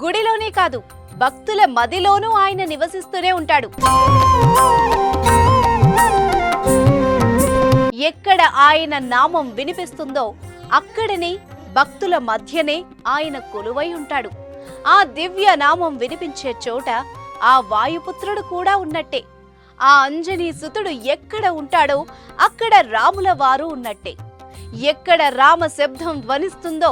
గుడిలోనే కాదు, భక్తుల మదిలోనూ ఆయన నివసిస్తూనే ఉంటాడు. ఎక్కడ ఆయన నామం వినిపిస్తుందో అక్కడనే భక్తుల మధ్యనే ఆయన కొలువై ఉంటాడు. ఆ దివ్య నామం వినిపించే చోట ఆ వాయుపుత్రుడు కూడా ఉన్నట్టే. ఆ అంజనీ సుతుడు ఎక్కడ ఉంటాడో అక్కడ రాముల వారు ఉన్నట్టే. ఎక్కడ రామ శబ్దం ధ్వనిస్తుందో,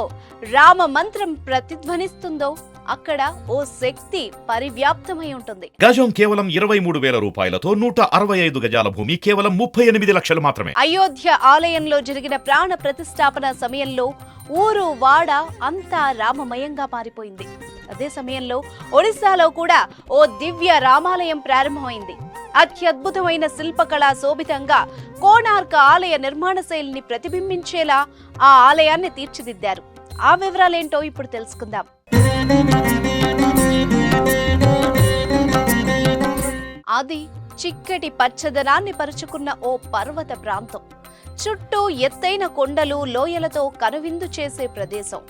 రామ మంత్రం ప్రతిధ్వనిస్తుందో అక్కడ ఓ శక్తి పరివ్యాప్తమై ఉంటుంది. గజం కేవలం 23,000 రూపాయలతో 165 గజాల భూమి కేవలం 38 లక్షలు మాత్రమే. అయోధ్య ఆలయంలో జరిగిన ప్రాణ ప్రతిష్టాపన సమయంలో ఊరు వాడ అంతా రామమయంగా మారిపోయింది. అదే సమయంలో ఒడిశాలో కూడా ఓ దివ్య రామాలయం ప్రారంభమైంది. అత్యద్భుతమైన శిల్పకళా శోభితంగా కోణార్క ఆలయ నిర్మాణ శైలిని ప్రతిబింబించేలా ఆ ఆలయాన్ని తీర్చిదిద్దారు. ఆ వివరాలేంటో ఇప్పుడు తెలుసుకుందాం. అది చిక్కటి పచ్చదనాన్ని పరుచుకున్న ఓ పర్వత ప్రాంతం. చుట్టూ ఎత్తైన కొండలు, లోయలతో కనువిందు చేసే ప్రదేశం.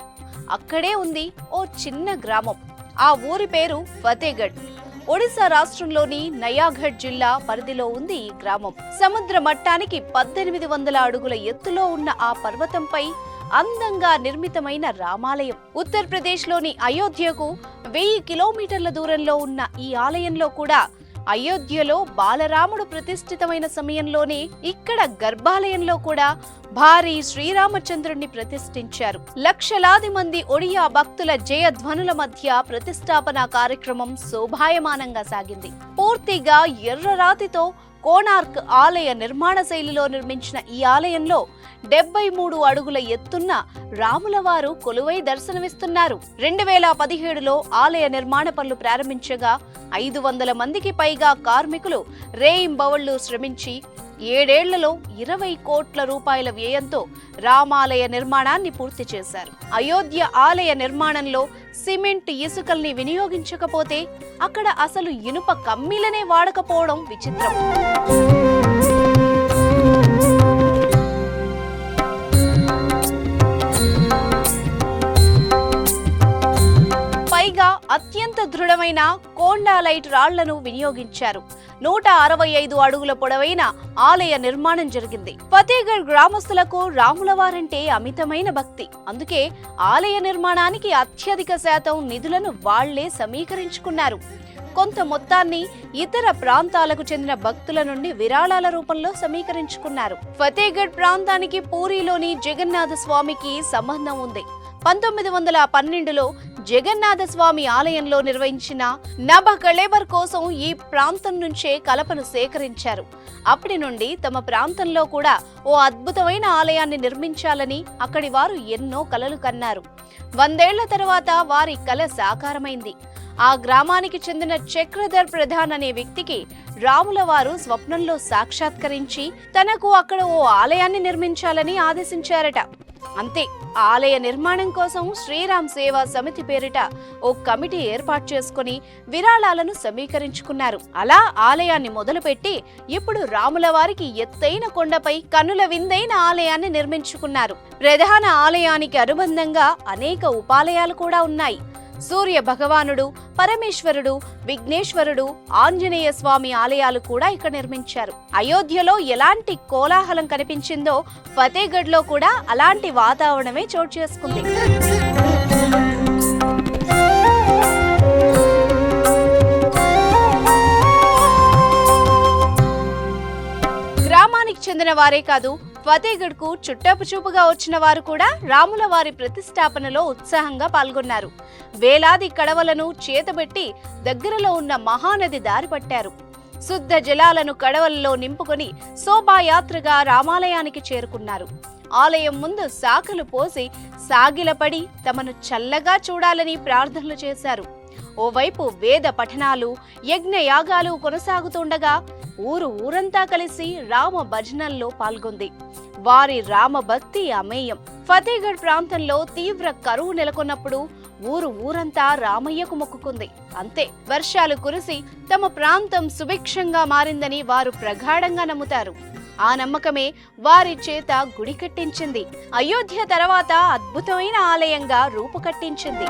అక్కడే ఉంది ఓ చిన్న గ్రామం. ఆ ఊరి పేరు ఫతేగఢ్. ఒడిశా రాష్ట్రంలోని నయాగఢ్ జిల్లా పరిధిలో ఉంది ఈ గ్రామం. సముద్ర మట్టానికి 1800 అడుగుల ఎత్తులో ఉన్న ఆ పర్వతంపై అందంగా నిర్మితమైన రామాలయం. ఉత్తరప్రదేశ్ లోని అయోధ్యకు 1000 కిలోమీటర్ల దూరంలో ఉన్న ఈ ఆలయంలో కూడా అయోధ్యలో బాలరాముడు ప్రతిష్ఠితమైన సమయంలోనే ఇక్కడ గర్భాలయంలో కూడా భారీ శ్రీరామచంద్రుణ్ణి ప్రతిష్ఠించారు. లక్షలాది మంది ఒడియా భక్తుల జయధ్వనుల మధ్య ప్రతిష్టాపన కార్యక్రమం శోభాయమానంగా సాగింది. పూర్తిగా ఎర్రరాతితో కోణార్క్ ఆలయ నిర్మాణ శైలిలో నిర్మించిన ఈ ఆలయంలో 73 అడుగుల ఎత్తున్న రాములవారు కొలువై దర్శనమిస్తున్నారు. 2017లో ఆలయ నిర్మాణ పనులు ప్రారంభించగా 500 మందికి పైగా కార్మికులు రేయింబవళ్లు శ్రమించి 7 ఏళ్లలో 20 కోట్ల రూపాయల వ్యయంతో రామాలయ నిర్మాణాన్ని పూర్తి చేశారు. అయోధ్య ఆలయ నిర్మాణంలో సిమెంట్, ఇసుకల్ని వినియోగించకపోతే అక్కడ అసలు ఇనుప కమ్మీలనే వాడకపోవడం విచిత్రం. పైగా అత్యంత దృఢమైన కోండాలైట్ రాళ్లను వినియోగించారు. 165 అడుగుల పొడవైన ఆలయ నిర్మాణం జరిగింది. ఫతేగఢ్ గ్రామస్తులకు రాములవారంటే అమితమైన భక్తి. అందుకే ఆలయ నిర్మాణానికి అత్యధిక శాతం నిధులను వాళ్లే సమీకరించుకున్నారు. కొంత మొత్తాన్ని ఇతర ప్రాంతాలకు చెందిన భక్తుల నుండి విరాళాల రూపంలో సమీకరించుకున్నారు. ఫతేగఢ్ ప్రాంతానికి పూరిలోని జగన్నాథ స్వామికి సంబంధం ఉంది. 1912లో జగన్నాథ స్వామి ఆలయంలో నిర్వహించిన నభ కళేబర్ కోసం ఈ ప్రాంతం నుంచే కలపను సేకరించారు. అప్పటి నుండి తమ ప్రాంతంలో కూడా ఓ అద్భుతమైన ఆలయాన్ని నిర్మించాలని అక్కడి వారు ఎన్నో కలలు కన్నారు. 100 ఏళ్ల తర్వాత వారి కల సాకారమైంది. ఆ గ్రామానికి చెందిన చక్రధర్ ప్రధాన్ అనే వ్యక్తికి రాములవారు స్వప్నంలో సాక్షాత్కరించి తనకు అక్కడ ఓ ఆలయాన్ని నిర్మించాలని ఆదేశించారట. అంతే, ఆలయ నిర్మాణం కోసం శ్రీరామ్ సేవా సమితి పేరిట ఓ కమిటీ ఏర్పాటు చేసుకుని విరాళాలను సమీకరించుకున్నారు. అలా ఆలయాన్ని మొదలుపెట్టి ఇప్పుడు రాములవారికి ఎత్తైన కొండపై కన్నుల విందైన ఆలయాన్ని నిర్మించుకున్నారు. ప్రధాన ఆలయానికి అనుబంధంగా అనేక ఉపాలయాలు కూడా ఉన్నాయి. సూర్య భగవానుడు, పరమేశ్వరుడు, విఘ్నేశ్వరుడు, ఆంజనేయ స్వామి ఆలయాలు కూడా ఇక్కడ నిర్మించారు. అయోధ్యలో ఎలాంటి కోలాహలం కనిపించిందో ఫతేగఢ్ లో కూడా అలాంటి వాతావరణమే చోటు చేసుకుంది. గ్రామానికి చెందిన వారే కాదు, ఫతేగఢ్ కు చుట్టపుచూపుగా వచ్చిన వారు కూడా రాముల వారి ప్రతిష్టాపనలో ఉత్సాహంగా పాల్గొన్నారు. వేలాది కడవలను చేతబెట్టి దగ్గరలో ఉన్న మహానది దారి పట్టారు. శుద్ధ జలాలను కడవలలో నింపుకొని శోభాయాత్రగా రామాలయానికి చేరుకున్నారు. ఆలయం ముందు శాఖలు పోసి సాగిలపడి తమను చల్లగా చూడాలని ప్రార్థనలు చేశారు. ఓవైపు వేద పఠనాలు, యజ్ఞ యాగాలు కొనసాగుతుండగా ఊరంతా కలిసి రామ భజనల్లో పాల్గొంది. వారి రామ భక్తి అమేయం. ఫతేగఢ్ ప్రాంతంలో తీవ్ర కరువు నెలకొన్నప్పుడు ఊరంతా రామయ్యకు మొక్కుకుంది. అంతే, వర్షాలు కురిసి తమ ప్రాంతం సుభిక్షంగా మారిందని వారు ప్రగాఢంగా నమ్ముతారు. ఆ నమ్మకమే వారి చేత గుడి కట్టించింది. అయోధ్య తర్వాత అద్భుతమైన ఆలయంగా రూపుకట్టించింది.